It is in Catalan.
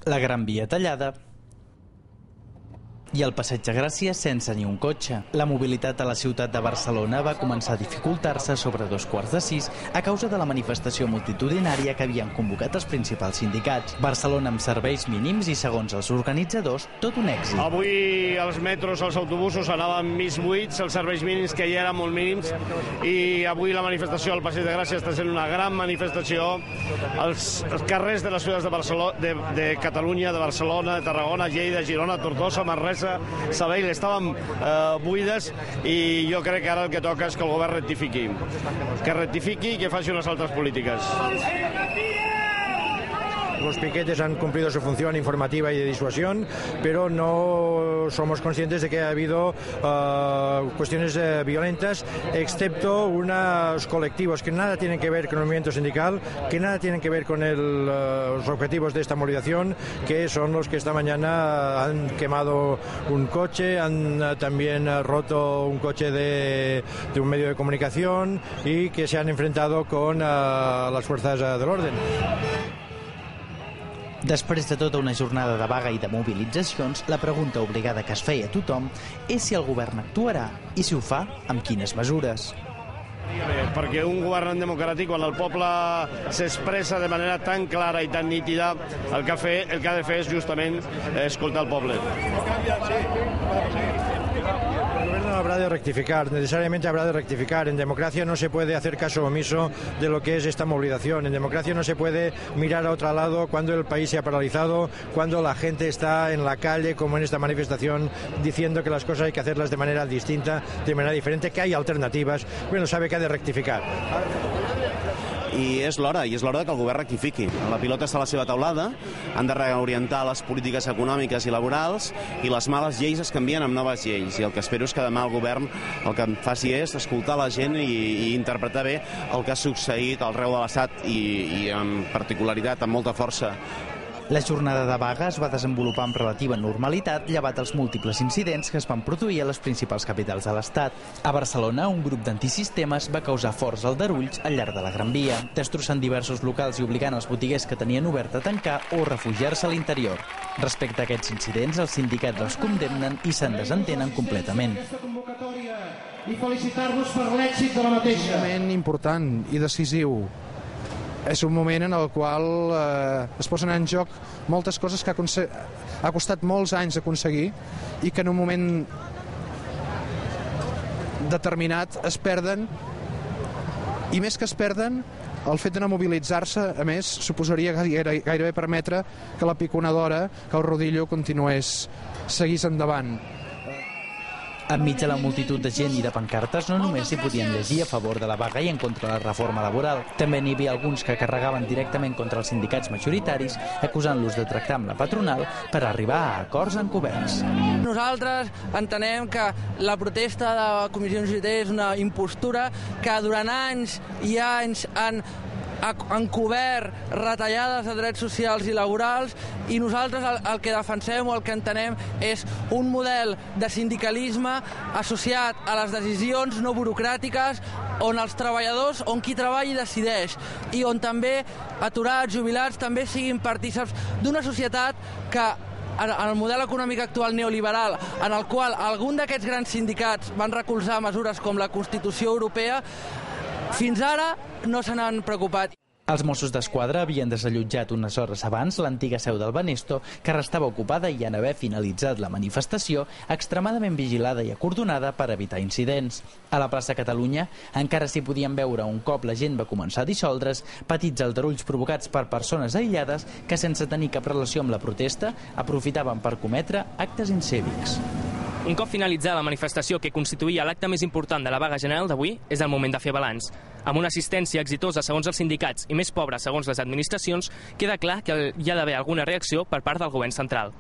La Gran Via tallada i el Passeig de Gràcia sense ni un cotxe. La mobilitat a la ciutat de Barcelona va començar a dificultar-se sobre 5:15 a causa de la manifestació multitudinària que havien convocat els principals sindicats. Barcelona amb serveis mínims i, segons els organitzadors, tot un èxit. Avui els metros, els autobusos anaven mig buits, els serveis mínims que ja eren molt mínims, i avui la manifestació al Passeig de Gràcia està sent una gran manifestació. Els carrers de les ciutats de Barcelona, de Catalunya, de Barcelona, de Tarragona, Lleida, Girona, Tortosa, Manresa, Sabadell estaven buides, i jo crec que ara el que toca és que el govern rectifiqui. Que rectifiqui i que faci unes altres polítiques. Los piquetes han cumplido su función informativa y de disuasión, pero no somos conscientes de que ha habido cuestiones violentas, excepto unos colectivos que nada tienen que ver con el movimiento sindical, que nada tienen que ver con los objetivos de esta movilización, que son los que esta mañana han quemado un coche, han también roto un coche de un medio de comunicación y que se han enfrentado con las fuerzas del orden. Després de tota una jornada de vaga i de mobilitzacions, la pregunta obligada que es feia a tothom és si el govern actuarà i, si ho fa, amb quines mesures. Perquè un govern democràtic, quan el poble s'expressa de manera tan clara i tan nítida, el que ha de fer és justament escoltar el poble. El gobierno habrá de rectificar, necesariamente habrá de rectificar. En democracia no se puede hacer caso omiso de lo que es esta movilización. En democracia no se puede mirar a otro lado cuando el país se ha paralizado, cuando la gente está en la calle, como en esta manifestación, diciendo que las cosas hay que hacerlas de manera distinta, de manera diferente, que hay alternativas. Bueno, sabe que ha de rectificar. I és l'hora que el govern rectifiqui. La pilota està a la seva taulada, han de reorientar les polítiques econòmiques i laborals, i les males lleis es canvien amb noves lleis, i el que espero és que demà el govern el que faci és escoltar la gent i interpretar bé el que ha succeït arreu de l'Estat i en particularitat amb molta força. La jornada de vaga es va desenvolupar amb relativa normalitat, llevat els múltiples incidents que es van produir a les principals capitals de l'Estat. A Barcelona, un grup d'antisistemes va causar forts aldarulls al llarg de la Gran Via, destrossant diversos locals i obligant els botiguers que tenien obert a tancar o refugiar-se a l'interior. Respecte a aquests incidents, els sindicats els condemnen i se'n desentenen completament. I felicitar-vos per l'èxit de la mateixa. És un moment important i decisiu. És un moment en el qual es posen en joc moltes coses que ha costat molts anys aconseguir i que en un moment determinat es perden, i més que es perden, el fet de no mobilitzar-se, a més, suposaria gairebé permetre que la piconadora, que el rodillo seguís endavant. Enmig de la multitud de gent i de pancartes no només s'hi podien llegir a favor de la vaga i en contra de la reforma laboral. També n'hi havia alguns que carregaven directament contra els sindicats majoritaris, acusant-los de tractar amb la patronal per arribar a acords encoberts. Nosaltres entenem que la protesta de la Comissió UGT és una impostura que durant anys i anys han encobert retallades de drets socials i laborals, i nosaltres el que defensem o el que entenem és un model de sindicalisme associat a les decisions no burocràtiques, on els treballadors, on qui treballa decideix, i on també aturats, jubilats també siguin partícips d'una societat que en el model econòmic actual neoliberal, en el qual algun d'aquests grans sindicats van recolzar mesures com la Constitució Europea, fins ara no se n'han preocupat. Els Mossos d'Esquadra havien desallotjat unes hores abans l'antiga seu del Banesto, que restava ocupada i en haver finalitzat la manifestació, extremadament vigilada i acordonada per evitar incidents. A la plaça Catalunya encara s'hi podien veure un cop la gent va començar a dissoldre's, petits aldarulls provocats per persones aïllades que, sense tenir cap relació amb la protesta, aprofitaven per cometre actes incívics. Un cop finalitzada la manifestació que constituïa l'acte més important de la vaga general d'avui, és el moment de fer balanç. Amb una assistència exitosa segons els sindicats i més pobra segons les administracions, queda clar que hi ha d'haver alguna reacció per part del govern central.